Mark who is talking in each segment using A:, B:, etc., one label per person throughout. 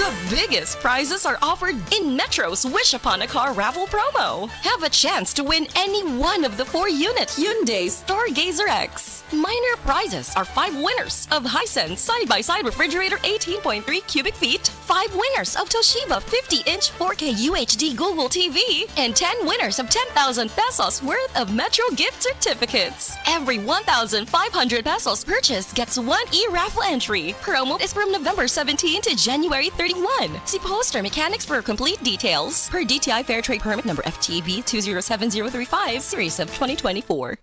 A: The biggest prizes are offered in Metro's Wish Upon a Car raffle promo. Have a chance to win any one of the 4-unit Hyundai Stargazer X. Minor prizes are 5 winners of Hisense side-by-side refrigerator 18.3 cubic feet, 5 winners of Toshiba 50-inch 4K UHD Google TV, and 10 winners of 10,000 pesos worth of Metro gift certificates. Every 1,500 pesos purchase gets 1 e-raffle entry. Promo is from November 17 to January 31. See poster mechanics for complete details. Per DTI Fair Trade Permit number FTB 207035 series of 2024.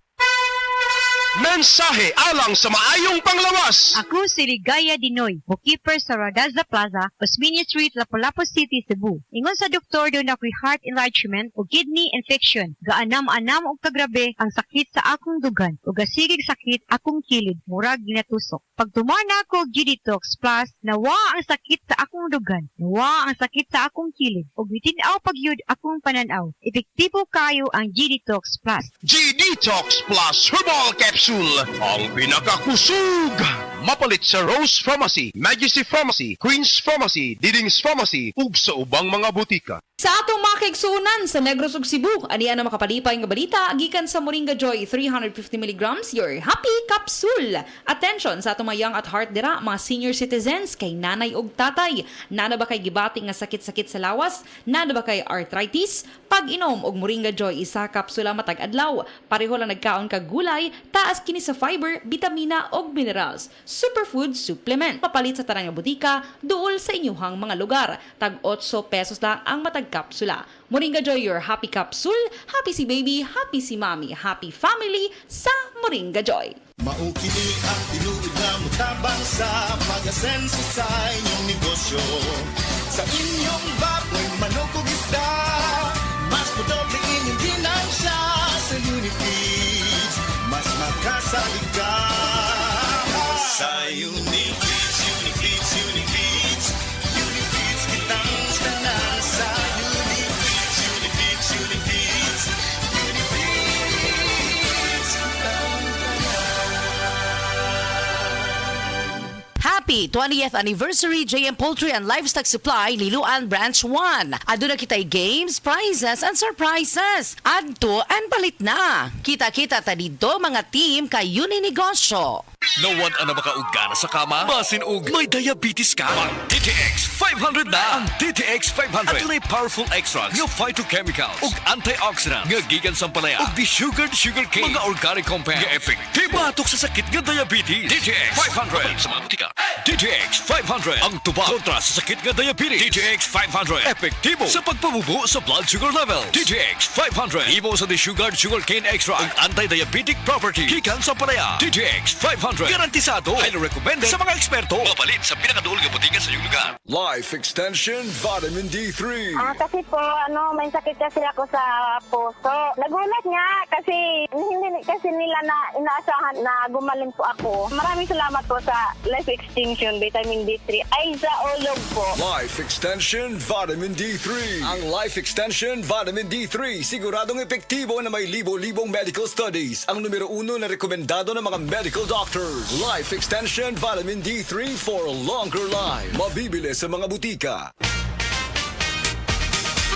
B: Mensahe alang sa maayong panglawas.
C: Ako si Ligaya Dinoy, bookkeeper sa Radaza Plaza, Osmeña Street, Lapu-Lapu City, Cebu. Ingon sa doktor doon ako'y heart enlargement o kidney infection. Gaanam-anam og kagrabe ang sakit sa akong dugan o gasigig sakit akong kilid, murag ginatusok. Pag tumana ko og G-Detox Plus, nawa ang sakit sa akong dugan, nawa ang sakit sa akong kilid, o bitinaw pagyud akong pananaw. Epektibo kayo ang G-Detox Plus.
B: G-Detox Plus Herbal Capsule, ang pinakakusog. Mapalit sa Rose Pharmacy, Majesty Pharmacy, Queen's Pharmacy, Diding's Pharmacy, ug sa ubang mga butika.
D: Sa atong mga kaigsuunan sa Negros ug Cebu, aniya na makapalipay nga balita gikan sa Moringa Joy 350 mg your happy capsule. Attention sa atong mga young at heart dira, mga senior citizens kay nanay ug tatay. Nana ba kay gibati nga sakit-sakit sa lawas? Nana ba kay arthritis? Pag-inom og Moringa Joy isa kapsula matag adlaw. Pareho lang nagkaon kag gulay, taas kini sa fiber, bitamina ug minerals. Superfood supplement. Papalit sa tanang butika duol sa inyuhang mga lugar. Tag 8 pesos lang ang matag kapsula. Moringa Joy, your happy capsule. Happy si baby, happy si mommy, happy family sa Moringa Joy.
E: Maukini ang tinuod na mutabang sa pag-asenso sa inyong negosyo. Sa inyong baboy, manok o isda, mas madoble inyong ginansya sa Unifeeds. Mas makasalig ka sa Unifeeds, Unifeeds, Unifeeds. Unifeeds kitang tanan sa Unifeeds, Unifeeds, Unifeeds. Unifeeds kitang
F: Happy 20th Anniversary JM Poultry and Livestock Supply Liloan Branch 1. Aduna kitay games, prizes, and surprises. Adto and palit na. Kita-kita ta dito mga team kay Uninegosyo.
G: Nawan ang makaugana sa kama? Basin og may diabetes ka? Ang DTX 500 na! Ang DTX 500 at may powerful extracts nga phytochemicals ug antioxidants nga gikan sa palaya ug desugared sugarcane mga organic compounds nga epektibo batok sa sakit nga diabetes. DTX 500 sa mga butika. DTX 500 ang tubag kontra sa sakit nga diabetes. DTX 500 epektibo sa pagpabubo sa blood sugar level. DTX 500 imo sa desugared sugarcane extract ug anti-diabetic property gikan sa palaya. DTX 500 garantisado, highly recommended sa mga eksperto. Mapalit sa pinakaduol nga butika sa iyong lugar.
H: Life Extension Vitamin D3.
I: Kasi po, may sakit kasi ako sa puso. Nagulat nga kasi hindi kasi nila na inaasahan na gumaling po ako. Maraming salamat po sa Life Extension Vitamin D3. Ay, sa ulog po.
H: Life Extension Vitamin D3. Ang Life Extension Vitamin D3 siguradong epektibo na may libo-libong medical studies. Ang numero 1 na rekomendado ng mga medical doctors. Life Extension Vitamin D3 for a longer life. Mabibili sa mga butika.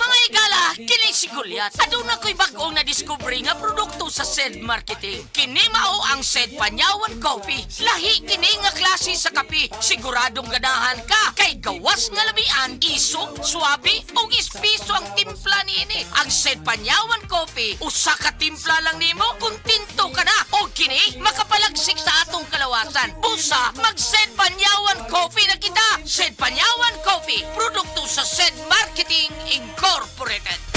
J: Mga igala, kini si Goliath. Aduna ko'y bagong na-discover nga produkto sa SED Marketing. Kini mao ang SED Panyawan Coffee. Lahi kini nga klase sa kape. Siguradong ganahan ka. Kay gawas nga lamian, isog, swabe, o ispiso ang timpla niini. Ang SED Panyawan Coffee, usa ka timpla lang nimo, kuntinto ka na. O kini, makapalagsik sa atong kalawasan. Busa, mag-SED Panyawan Coffee na kita. SED Panyawan Coffee, produkto sa SED Marketing Incorporated.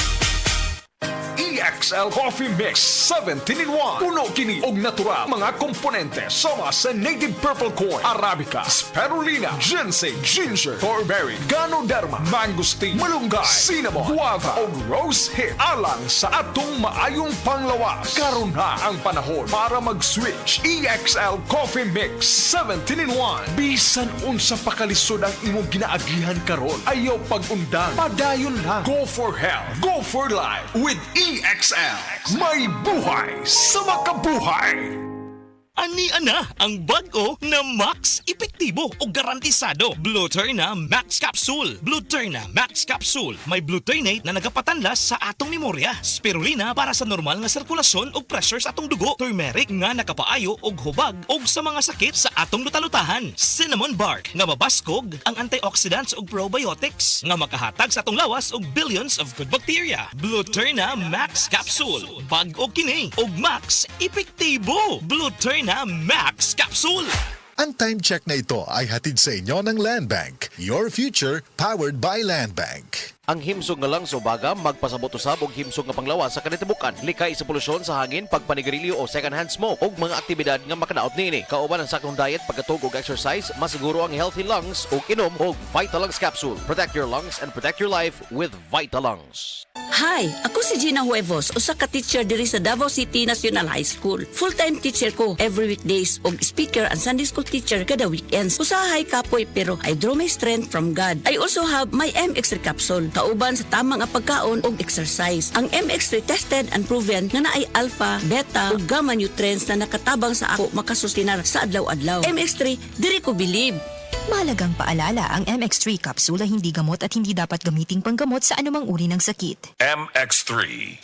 K: EXL Coffee Mix 17-in-1. Puno kini og natural mga komponente sama sa native purple corn, arabica, spirulina, ginseng, ginger, thornberry, ganoderma, mangosteen, malunggay, cinnamon, guava ug rose hip alang sa atong maayong panglawas. Karon na ang panahon para mag-switch. EXL Coffee Mix 17-in-1. Bisan unsa pa kalisod ang imong ginaagihan karon, ayaw pag-undang, padayon lang. Go for health, go for life with EXL. May buhay sa makabuhay.
L: Ani ana ang bag-o na max epektibo o garantisado. Blueterna Max Capsule. Blueterna Max Capsule. May blueternate na nagapatanlas sa atong memorya. Spirulina para sa normal nga sirkulasyon o pressure sa atong dugo. Turmeric nga nakapaayo og hubag og sa mga sakit sa atong lutalutahan. Cinnamon bark nga mabaskog ang antioxidants ug probiotics nga makahatag sa atong lawas og billions of good bacteria. Blueterna Max Capsule. Bag-o kini og max epektibo. Blueterna Max Capsule.
M: Ang time check na ito ay hatid sa inyo ng Land Bank. Your future powered by Land Bank.
N: Ang himsog nga lang sa ubaga, magpasabot usab og himsog nga panglawas sa kanitibukan. Likay sa polusyon sa hangin, pagpanigarilyo o second-hand smoke ug mga aktibidad nga makadaot niini. Kauban ang saktong diet, pagkatug og exercise, masiguro ang healthy lungs ug inom og Vitalungs capsule. Protect your lungs and protect your life with Vitalungs.
O: Hi, ako si Gina Huevos, usa ka teacher diri sa Davao City National High School. Full-time teacher ko every weekdays ug speaker and Sunday school teacher kada weekends. Usahay kapoy pero I draw my strength from God. I also have my MX3 capsule, kauban sa tamang nga pagkaon ug exercise. Ang MX3 tested and proven nga naay alpha, beta ug gamma nutrients na nakatabang sa ako makasustinar sa adlaw-adlaw. MX3, diri ko believe.
P: Mahalagang paalala, ang MX3 capsule ay hindi gamot at hindi dapat gamiting panggamot sa anumang uri ng sakit.
K: MX3.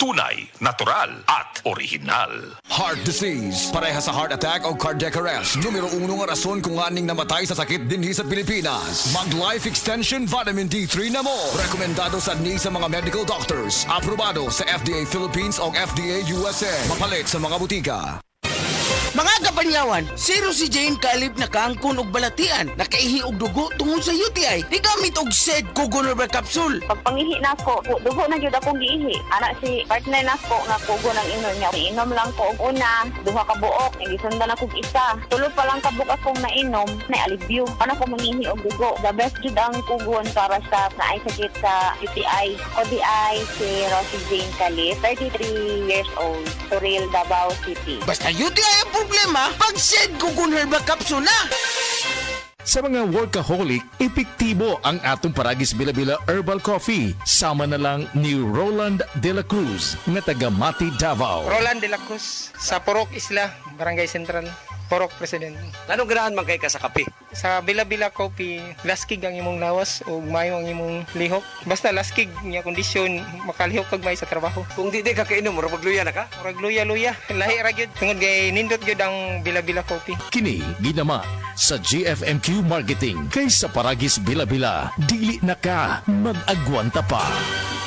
K: Tunay, natural, at original.
H: Heart disease, pareha sa heart attack o cardiac arrest. Numero 1 nga rason kung aning namatay sa sakit dinhi sa Pilipinas. Mag Life Extension Vitamin D3 na mo. Rekomendado sa ni sa mga medical doctors. Aprobado sa FDA Philippines o FDA USA. Mapalit sa mga butika.
J: Mga kapanyawan, zero si Jane kalib na kaangkon og balatian, nakaihi og dugo tungod sa UTI. Di gamit og SED Kugon Herbal Capsule.
I: Pag pangihi na ko, dugo na jud akong giihi. Anak si partner na ko nga kugo ng inom niya. Inom lang ko og una, duha ka buok, gisundan ako og isa. Tulo pa lang ka buok akong nainom, na alibyo. Ano ko mangihi og dugo. The best jud ang kugon para sa naay sakit sa UTI. ODI si Rosie Jane Calib, 33 years old, Suril, Davao City.
J: Basta UTI ang problema, pag SED Kugon Herbal Capsule na.
K: Sa mga workaholic, epektibo ang atong Paragis Bila-Bila Herbal Coffee. Sama na lang ni Roland De La Cruz, nga taga Mati, Davao.
Q: Roland De La Cruz, sa Porok Isla, Barangay Central, Porok President.
N: Anong ganahan man kay ka sa kape?
Q: Sa Bila-Bila Coffee, laskig ang imong lawas o mayo ang imong lihok. Basta laskig niya kondisyon, makalihok kag may sa trabaho.
N: Kung di ka kainom, murag magluya na ka?
Q: Murag luya-luya. Lahi ra gyud. Tungod kay nindot gyud ang Bila-Bila Coffee.
K: Kini ginama sa GFMQ Marketing. Kay sa Paragis Bila-Bila, dili na ka mag-agwanta pa.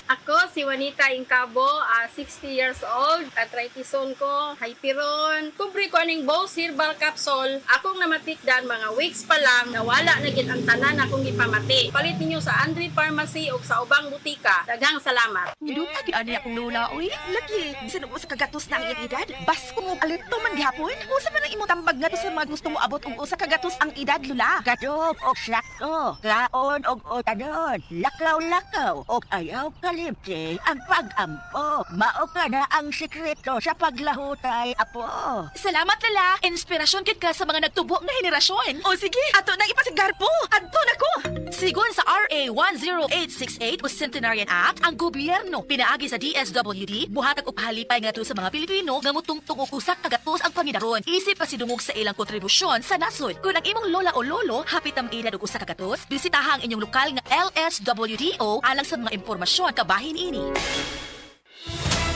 R: Ako si Juanita Incabo, 60 years old, arthritis-on ko, hyperon. Kumpri ko aning Bose Herbal Capsule. Akong namatikdan mga weeks pa lang, nawala na gid ang tanan akong ipamati. Palit ninyo sa Andre Pharmacy o sa ubang butika. Daghang salamat.
S: Nidupa di ani akong lula, uy. Lagi, bisan mo sa kagatos na ang iyang edad. Bas kung alito man gihapon. Usa man ang imong tambag nga to sa mga gusto mo abot kung usa kagatos ang edad, lula.
T: Gadok og sakto, kaon og otanon, lakaw-lakaw og ayaw kalimti ang pag-ampo. Mao ka na ang sikreto sa paglahutay, apo.
S: Salamat, lala. Inspirasyon kit ka sa mga nagtubo nga henerasyon. O sige, ato na ipasigar po. Adto na ko. Sigon sa RA 10868 o Centenarian Act, ang gobyerno pinaagi sa DSWD, buhatag og halipay nga to sa mga Pilipino nga mutungtong og usak kagatos ang panginaron. Isip pa sidungog sa ilang kontribusyon sa nasod. Kung ang imong lola o lolo hapit ang edad og usa kagatos, bisitaha ang inyong lokal nga LSWDO alang sa mga impormasyon kabahin ini.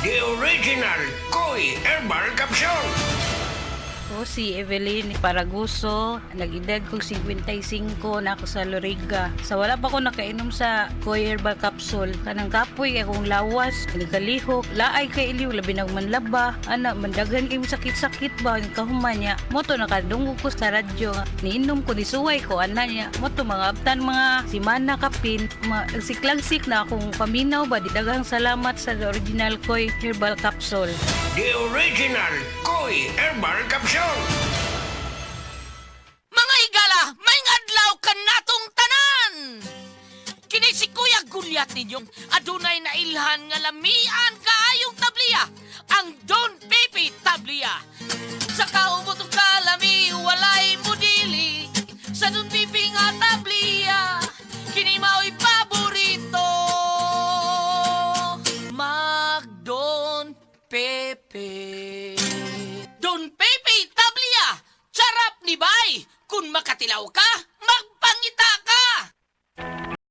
J: The original Koi Herbal Capsule.
U: Ako si Evelyn Paraguso, nag-edad kong 55 na ako sa Loriga. Sa wala pa ko nakainom sa Koi Herbal Capsule, kanang kapoy akong lawas, nagkalihok, laay kay iliw, labi ng manlaba, anak, mandagan kayo sakit-sakit ba, kahuman niya. Moto nakadungog ko sa radyo, niinom ko, nisuway ko, anak niya. Moto mga abtan, mga simana kapin, siklagsik na akong paminaw ba, di daghang salamat sa original Koi Herbal Capsule.
J: The original Koi Herbal Capsule. Mga higala, may adlaw ka natong tanan! Kini si Kuya Gulyat ninyong adunay na ilhan nga lamian kaayong tabliya, ang Don Pepe Tabliya. Sa kaumot kalami, walay mudili, sa Don Pepe nga tabliya.